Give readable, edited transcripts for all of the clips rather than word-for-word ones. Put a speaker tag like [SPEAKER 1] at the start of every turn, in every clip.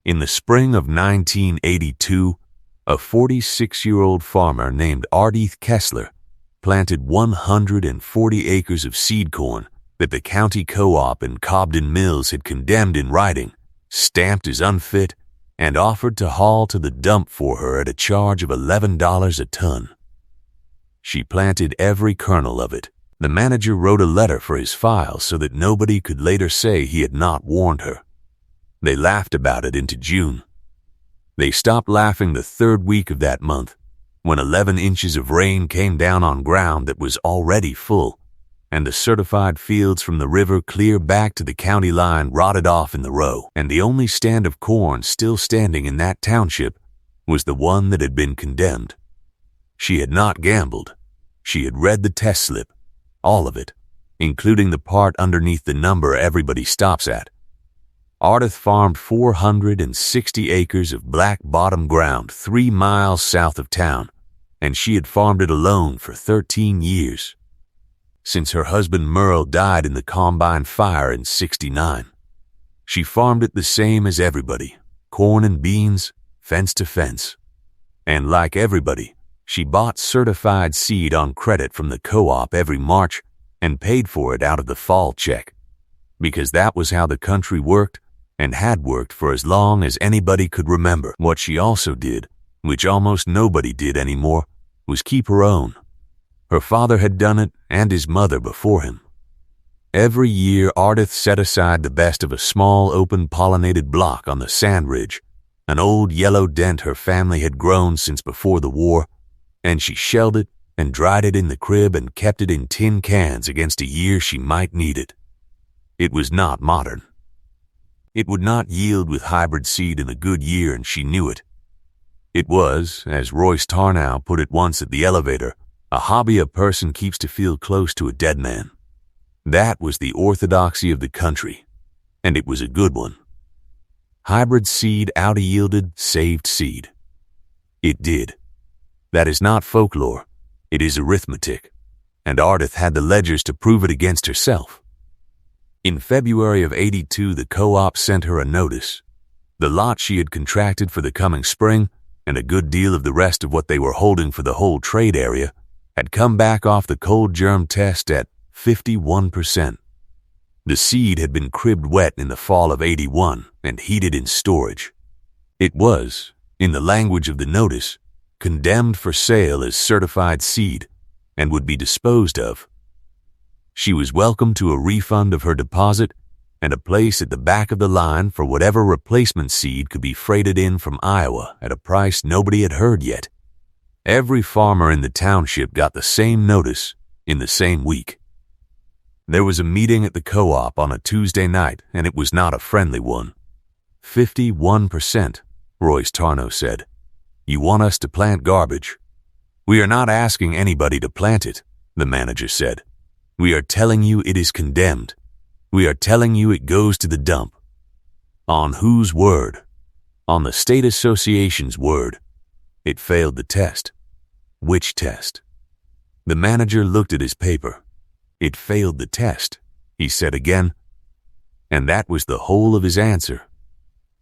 [SPEAKER 1] In the spring of 1982, a 46-year-old farmer named Ardith Kessler planted 140 acres of seed corn that the county co-op in Cobden Mills had condemned in writing, stamped as unfit, and offered to haul to the dump for her at a charge of $11 a ton. She planted every kernel of it. The manager wrote a letter for his file so that nobody could later say he had not warned her. They laughed about it into June. They stopped laughing the third week of that month, when 11 inches of rain came down on ground that was already full, and the certified fields from the river clear back to the county line rotted off in the row, and the only stand of corn still standing in that township was the one that had been condemned. She had not gambled. She had read the test slip, all of it, including the part underneath the number everybody stops at. Ardith farmed 460 acres of black bottom ground 3 miles south of town, and she had farmed it alone for 13 years. Since her husband Merle died in the Combine fire in '69. She farmed it the same as everybody, corn and beans, fence to fence. And like everybody, she bought certified seed on credit from the co-op every March and paid for it out of the fall check, because that was how the country worked and had worked for as long as anybody could remember. What she also did, which almost nobody did anymore, was keep her own. Her father had done it and his mother before him. Every year, Ardith set aside the best of a small open pollinated block on the sand ridge, an old yellow dent her family had grown since before the war, and she shelled it and dried it in the crib and kept it in tin cans against a year she might need it. It was not modern. It would not yield with hybrid seed in a good year, and she knew it. It was, as Royce Tarnow put it once at the elevator, a hobby a person keeps to feel close to a dead man. That was the orthodoxy of the country, and it was a good one. Hybrid seed out-yielded saved seed. It did. That is not folklore, it is arithmetic, and Ardith had the ledgers to prove it against herself. In February of '82, the co-op sent her a notice. The lot she had contracted for the coming spring, and a good deal of the rest of what they were holding for the whole trade area, had come back off the cold germ test at 51%. The seed had been cribbed wet in the fall of '81 and heated in storage. It was, in the language of the notice, condemned for sale as certified seed and would be disposed of. She was welcome to a refund of her deposit and a place at the back of the line for whatever replacement seed could be freighted in from Iowa at a price nobody had heard yet. Every farmer in the township got the same notice in the same week. There was a meeting at the co-op on a Tuesday night, and it was not a friendly one. 51%, Royce Tarnow said. You want us to plant garbage? We are not asking anybody to plant it, the manager said. We are telling you it is condemned. We are telling you it goes to the dump. On whose word? On the State Association's word. It failed the test. Which test? The manager looked at his paper. It failed the test, he said again. And that was the whole of his answer.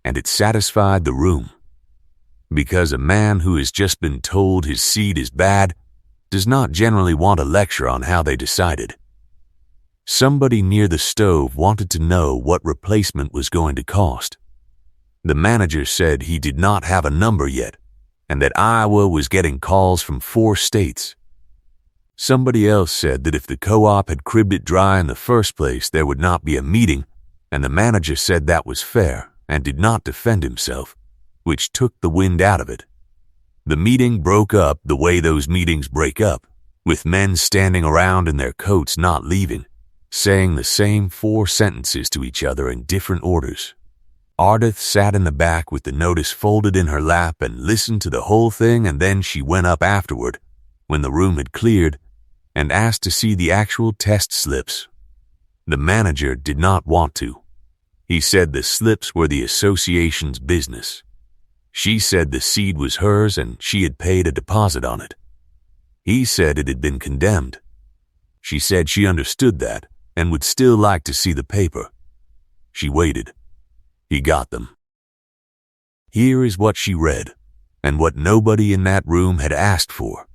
[SPEAKER 1] And it satisfied the room. Because a man who has just been told his seed is bad does not generally want a lecture on how they decided. Somebody near the stove wanted to know what replacement was going to cost. The manager said he did not have a number yet, and that Iowa was getting calls from 4 states. Somebody else said that if the co-op had cribbed it dry in the first place, there would not be a meeting, and the manager said that was fair and did not defend himself, which took the wind out of it. The meeting broke up the way those meetings break up, with men standing around in their coats not leaving, saying the same 4 sentences to each other in different orders. Ardith sat in the back with the notice folded in her lap and listened to the whole thing, and then she went up afterward, when the room had cleared, and asked to see the actual test slips. The manager did not want to. He said the slips were the association's business. She said the seed was hers and she had paid a deposit on it. He said it had been condemned. She said she understood that and would still like to see the paper. She waited. He got them. Here is what she read, and what nobody in that room had asked for.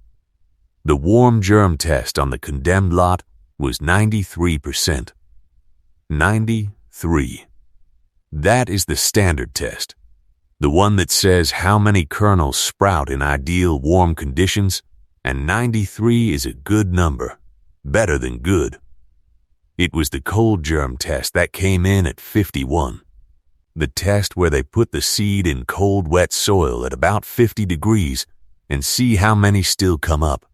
[SPEAKER 1] The warm germ test on the condemned lot was 93%. 93. That is the standard test, the one that says how many kernels sprout in ideal warm conditions, and 93 is a good number, better than good. It was the cold germ test that came in at 51. The test where they put the seed in cold, wet soil at about 50 degrees and see how many still come up.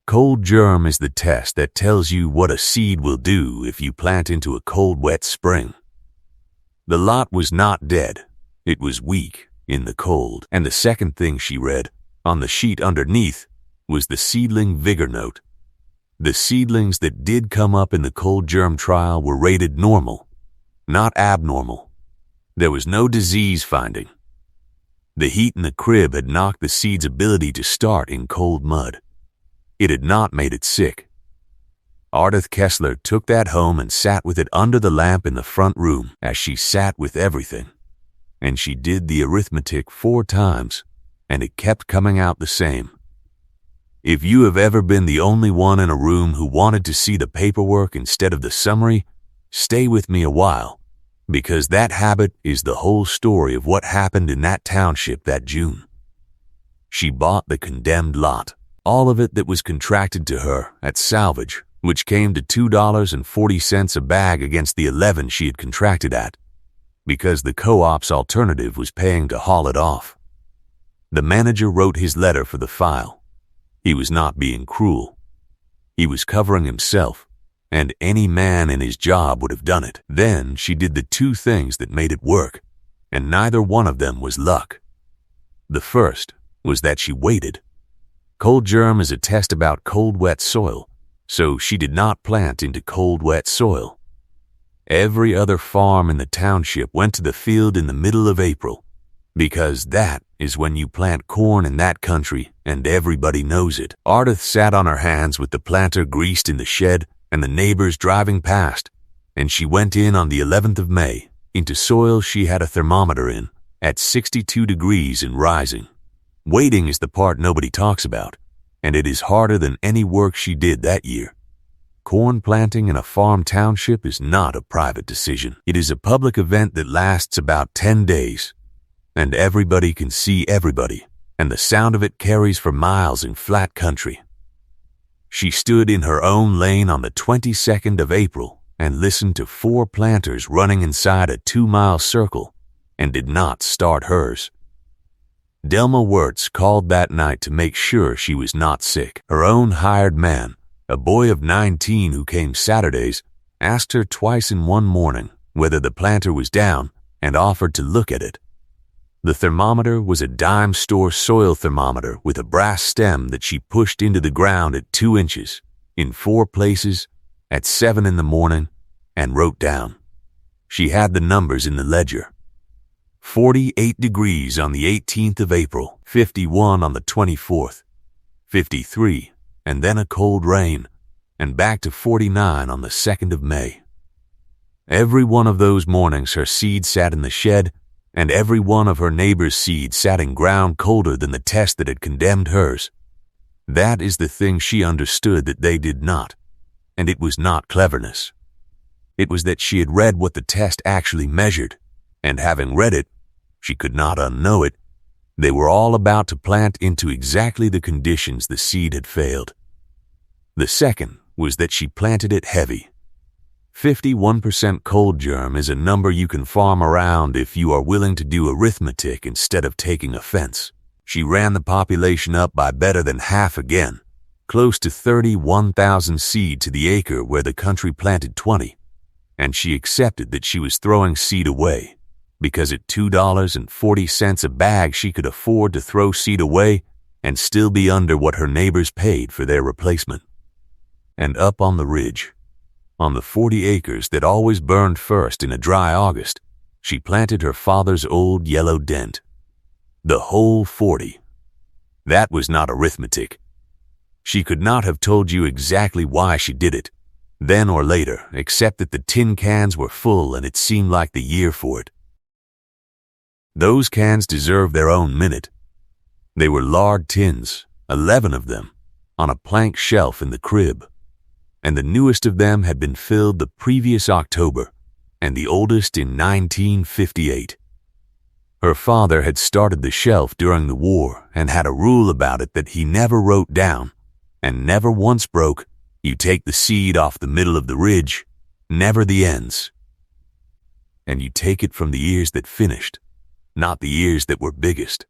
[SPEAKER 1] Cold germ is the test that tells you what a seed will do if you plant into a cold, wet spring. The lot was not dead. It was weak in the cold. And the second thing she read, on the sheet underneath, was the seedling vigor note. The seedlings that did come up in the cold germ trial were rated normal, not abnormal. There was no disease finding. The heat in the crib had knocked the seed's ability to start in cold mud. It had not made it sick. Ardith Kessler took that home and sat with it under the lamp in the front room as she sat with everything. And she did the arithmetic 4 times, and it kept coming out the same. If you have ever been the only one in a room who wanted to see the paperwork instead of the summary, stay with me a while, because that habit is the whole story of what happened in that township that June. She bought the condemned lot, all of it that was contracted to her, at salvage, which came to $2.40 a bag against the 11 she had contracted at, because the co-op's alternative was paying to haul it off. The manager wrote his letter for the file. He was not being cruel. He was covering himself, and any man in his job would have done it. Then she did the 2 things that made it work, and neither one of them was luck. The first was that she waited. Cold germ is a test about cold, wet soil, so she did not plant into cold, wet soil. Every other farm in the township went to the field in the middle of April, because that is when you plant corn in that country, and everybody knows it. Ardith sat on her hands with the planter greased in the shed and the neighbors driving past, and she went in on the 11th of May into soil she had a thermometer in at 62 degrees and rising. Waiting is the part nobody talks about, and it is harder than any work she did that year. Corn planting in a farm township is not a private decision. It is a public event that lasts about 10 days, and everybody can see everybody, and the sound of it carries for miles in flat country. She stood in her own lane on the 22nd of April and listened to 4 planters running inside a 2-mile circle and did not start hers. Delma Wirtz called that night to make sure she was not sick. Her own hired man, a boy of 19 who came Saturdays, asked her twice in one morning whether the planter was down and offered to look at it. The thermometer was a dime store soil thermometer with a brass stem that she pushed into the ground at 2 inches, in 4 places, at 7 in the morning, and wrote down. She had the numbers in the ledger. 48 degrees on the 18th of April, 51 on the 24th, 53, and then a cold rain, and back to 49 on the 2nd of May. Every one of those mornings her seed sat in the shed, and every one of her neighbor's seed sat in ground colder than the test that had condemned hers. That is the thing she understood that they did not, and it was not cleverness. It was that she had read what the test actually measured, and having read it, she could not unknow it. They were all about to plant into exactly the conditions the seed had failed. The second was that she planted it heavy. 51% cold germ is a number you can farm around if you are willing to do arithmetic instead of taking offense. She ran the population up by better than half again, close to 31,000 seed to the acre where the country planted 20, and she accepted that she was throwing seed away, because at $2.40 a bag she could afford to throw seed away and still be under what her neighbors paid for their replacement. And up on the ridge, on the 40 acres that always burned first in a dry August, she planted her father's old yellow dent. The whole 40. That was not arithmetic. She could not have told you exactly why she did it, then or later, except that the tin cans were full and it seemed like the year for it. Those cans deserve their own minute. They were lard tins, 11 of them, on a plank shelf in the crib, and the newest of them had been filled the previous October, and the oldest in 1958. Her father had started the shelf during the war and had a rule about it that he never wrote down, and never once broke, "You take the seed off the middle of the ridge, never the ends. And you take it from the ears that finished, not the ears that were biggest."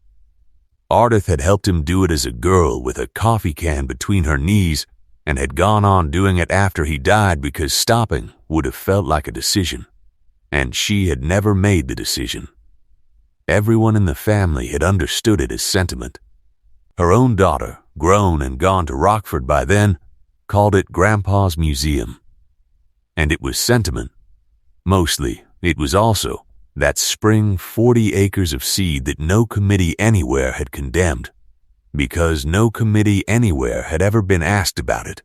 [SPEAKER 1] Ardith had helped him do it as a girl with a coffee can between her knees and had gone on doing it after he died because stopping would have felt like a decision, and she had never made the decision. Everyone in the family had understood it as sentiment. Her own daughter, grown and gone to Rockford by then, called it Grandpa's Museum. And it was sentiment. Mostly, it was also that spring 40 acres of seed that no committee anywhere had condemned, because no committee anywhere had ever been asked about it.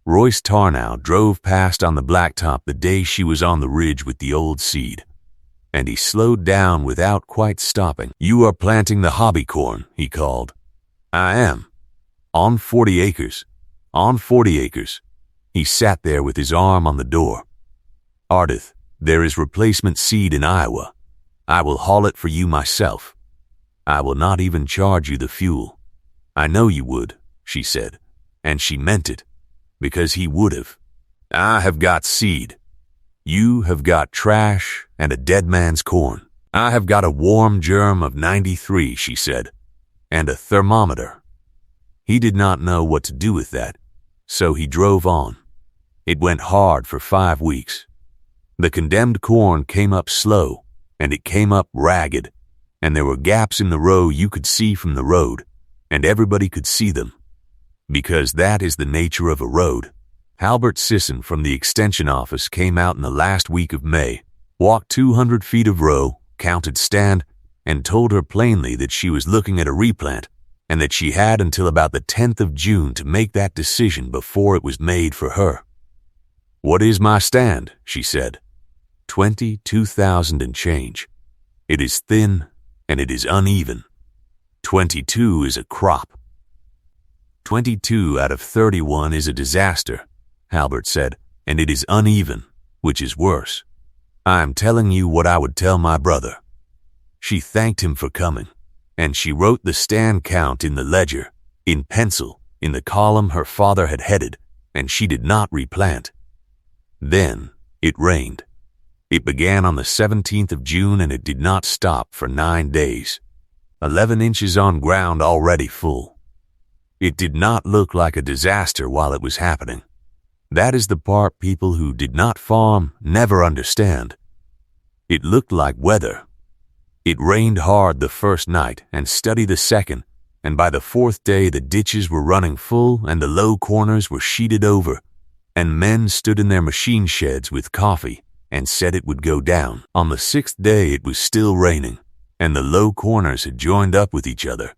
[SPEAKER 1] Royce Tarnow drove past on the blacktop the day she was on the ridge with the old seed, and he slowed down without quite stopping. "You are planting the hobby corn," he called. "I am. On 40 acres. On 40 acres." He sat there with his arm on the door. "Ardith, there is replacement seed in Iowa. I will haul it for you myself. I will not even charge you the fuel. I know you would," she said, and she meant it, because he would have. "I have got seed. You have got trash and a dead man's corn. I have got a warm germ of 93, she said, and a thermometer." He did not know what to do with that, so he drove on. It went hard for 5 weeks. The condemned corn came up slow, and it came up ragged, and there were gaps in the row you could see from the road, and everybody could see them, because that is the nature of a road. Halbert Sisson from the extension office came out in the last week of May, walked 200 feet of row, counted stand, and told her plainly that she was looking at a replant, and that she had until about the 10th of June to make that decision before it was made for her. "What is my stand?" she said. 22,000 and change. It is thin, and it is uneven. 22 is a crop. 22 out of 31 is a disaster, Halbert said, and it is uneven, which is worse. "I am telling you what I would tell my brother." She thanked him for coming, and she wrote the stand count in the ledger, in pencil, in the column her father had headed, and she did not replant. Then it rained. It began on the 17th of June and it did not stop for 9 days. 11 inches on ground already full. It did not look like a disaster while it was happening. That is the part people who did not farm never understand. It looked like weather. It rained hard the first night and steady the second, and by the 4th day the ditches were running full and the low corners were sheeted over, and men stood in their machine sheds with coffee and said it would go down. On the 6th day it was still raining, and the low corners had joined up with each other,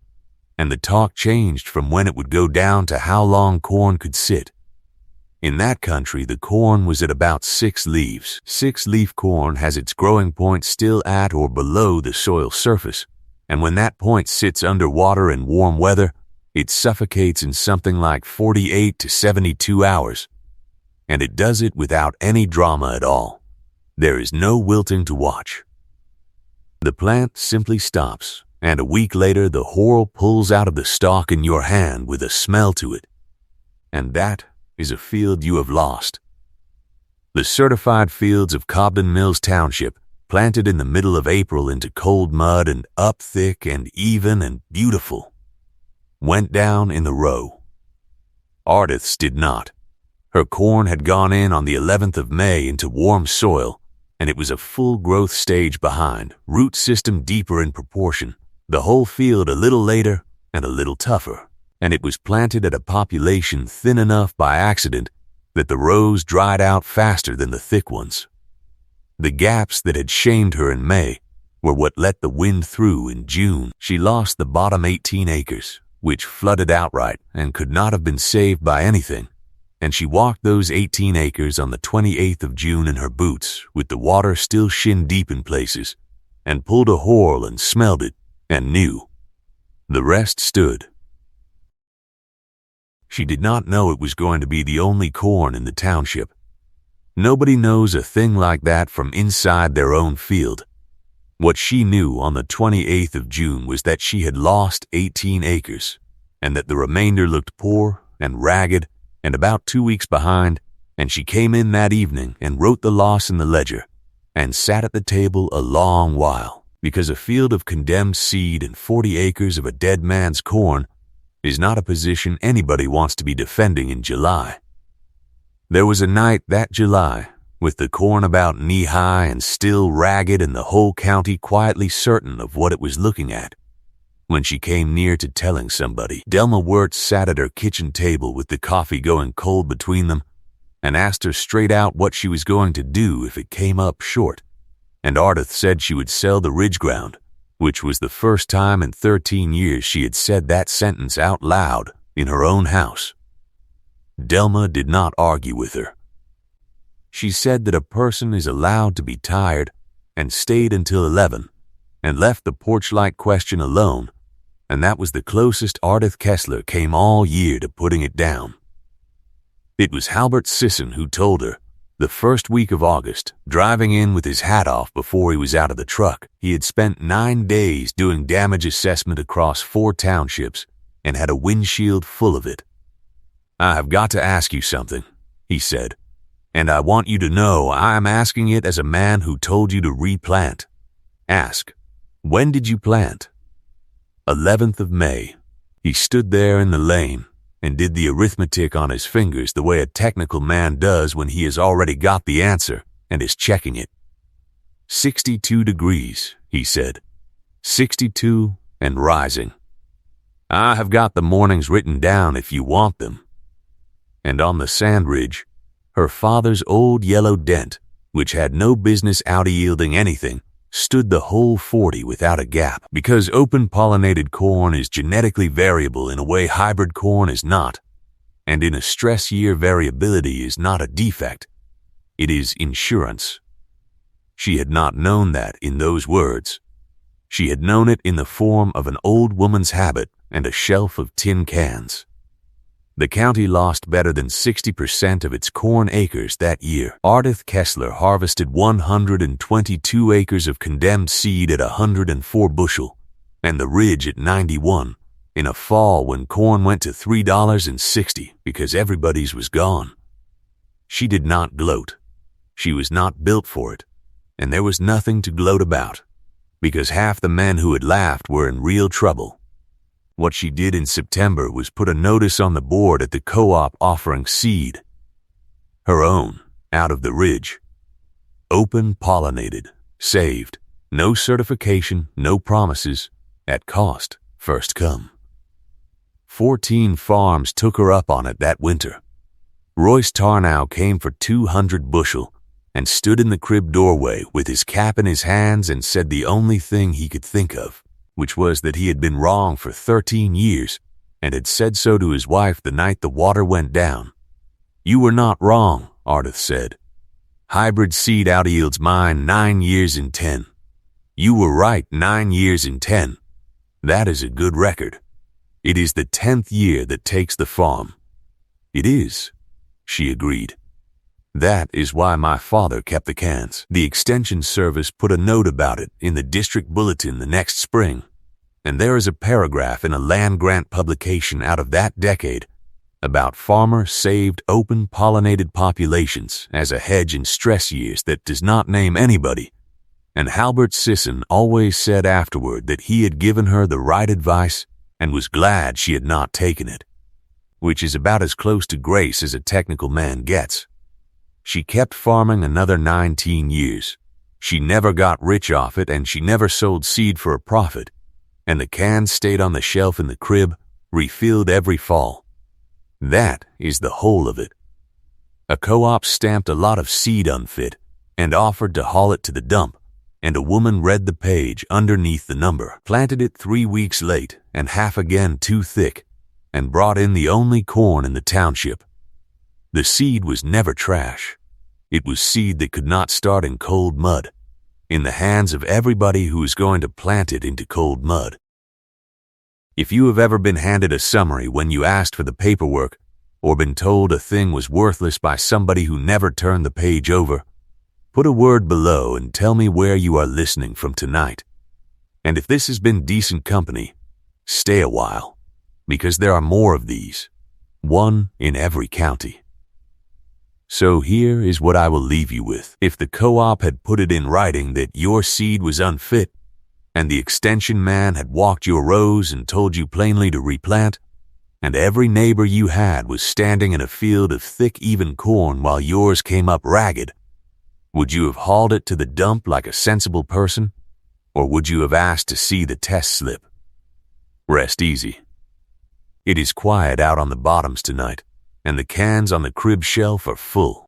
[SPEAKER 1] and the talk changed from when it would go down to how long corn could sit. In that country, the corn was at about 6 leaves. 6-leaf corn has its growing point still at or below the soil surface, and when that point sits under water in warm weather, it suffocates in something like 48 to 72 hours. And it does it without any drama at all. There is no wilting to watch. The plant simply stops, and a week later the whorl pulls out of the stalk in your hand with a smell to it. And that is a field you have lost. The certified fields of Cobden Mills Township, planted in the middle of April into cold mud and up thick and even and beautiful, went down in the row. Ardith's did not. Her corn had gone in on the 11th of May into warm soil, and it was a full growth stage behind, root system deeper in proportion, the whole field a little later and a little tougher, and it was planted at a population thin enough by accident that the rows dried out faster than the thick ones. The gaps that had shamed her in May were what let the wind through in June. She lost the bottom 18 acres, which flooded outright and could not have been saved by anything, and she walked those 18 acres on the 28th of June in her boots, with the water still shin-deep in places, and pulled a horn and smelled it and knew. The rest stood. She did not know it was going to be the only corn in the township. Nobody knows a thing like that from inside their own field. What she knew on the 28th of June was that she had lost 18 acres, and that the remainder looked poor and ragged and about 2 weeks behind, and she came in that evening and wrote the loss in the ledger and sat at the table a long while, because a field of condemned seed and 40 acres of a dead man's corn is not a position anybody wants to be defending in July. There was a night that July, with the corn about knee-high and still ragged and the whole county quietly certain of what it was looking at. When she came near to telling somebody, Delma Wirtz sat at her kitchen table with the coffee going cold between them and asked her straight out what she was going to do if it came up short, and Ardith said she would sell the ridge ground, which was the first time in 13 years she had said that sentence out loud in her own house. Delma did not argue with her. She said that a person is allowed to be tired and stayed until 11 and left the porch-light question alone, and that was the closest Ardith Kessler came all year to putting it down. It was Halbert Sisson who told her, the first week of August, driving in with his hat off before he was out of the truck, he had spent 9 days doing damage assessment across 4 townships and had a windshield full of it. "I have got to ask you something," he said, "and I want you to know I am asking it as a man who told you to replant. Ask, when did you plant?" 11th of May. He stood there in the lane and did the arithmetic on his fingers the way a technical man does when he has already got the answer and is checking it. 62 degrees, he said. 62 and rising. "I have got the mornings written down if you want them." And on the sand ridge, her father's old yellow dent, which had no business out-yielding anything, stood the whole 40 without a gap, because open-pollinated corn is genetically variable in a way hybrid corn is not, and in a stress year variability is not a defect. It is insurance. She had not known that in those words. She had known it in the form of an old woman's habit and a shelf of tin cans. The county lost better than 60% of its corn acres that year. Ardith Kessler harvested 122 acres of condemned seed at 104 bushel, and the ridge at 91, in a fall when corn went to $3.60 because everybody's was gone. She did not gloat. She was not built for it, and there was nothing to gloat about, because half the men who had laughed were in real trouble. What she did in September was put a notice on the board at the co-op offering seed. Her own, out of the ridge. Open pollinated, saved, no certification, no promises, at cost, first come. 14 farms took her up on it that winter. Royce Tarnow came for 200 bushel and stood in the crib doorway with his cap in his hands and said the only thing he could think of, which was that he had been wrong for 13 years and had said so to his wife the night the water went down. "You were not wrong," Ardith said. "Hybrid seed out-yields mine 9 years in 10. You were right 9 years in 10. That is a good record. It is the 10th year that takes the farm." "It is," she agreed. "That is why my father kept the cans." The Extension Service put a note about it in the district bulletin the next spring, and there is a paragraph in a land grant publication out of that decade about farmer-saved open-pollinated populations as a hedge in stress years that does not name anybody, and Halbert Sisson always said afterward that he had given her the right advice and was glad she had not taken it, which is about as close to grace as a technical man gets. She kept farming another 19 years. She never got rich off it, and she never sold seed for a profit, and the cans stayed on the shelf in the crib, refilled every fall. That is the whole of it. A co-op stamped a lot of seed unfit and offered to haul it to the dump, and a woman read the page underneath the number, planted it 3 weeks late and half again too thick, and brought in the only corn in the township. The seed was never trash. It was seed that could not start in cold mud. in the hands of everybody who is going to plant it into cold mud. If you have ever been handed a summary when you asked for the paperwork, or been told a thing was worthless by somebody who never turned the page over, put a word below and tell me where you are listening from tonight. And if this has been decent company, stay a while, because there are more of these, one in every county. So here is what I will leave you with. If the co-op had put it in writing that your seed was unfit, and the extension man had walked your rows and told you plainly to replant, and every neighbor you had was standing in a field of thick, even corn while yours came up ragged, would you have hauled it to the dump like a sensible person, or would you have asked to see the test slip? Rest easy. It is quiet out on the bottoms tonight, and the cans on the crib shelf are full.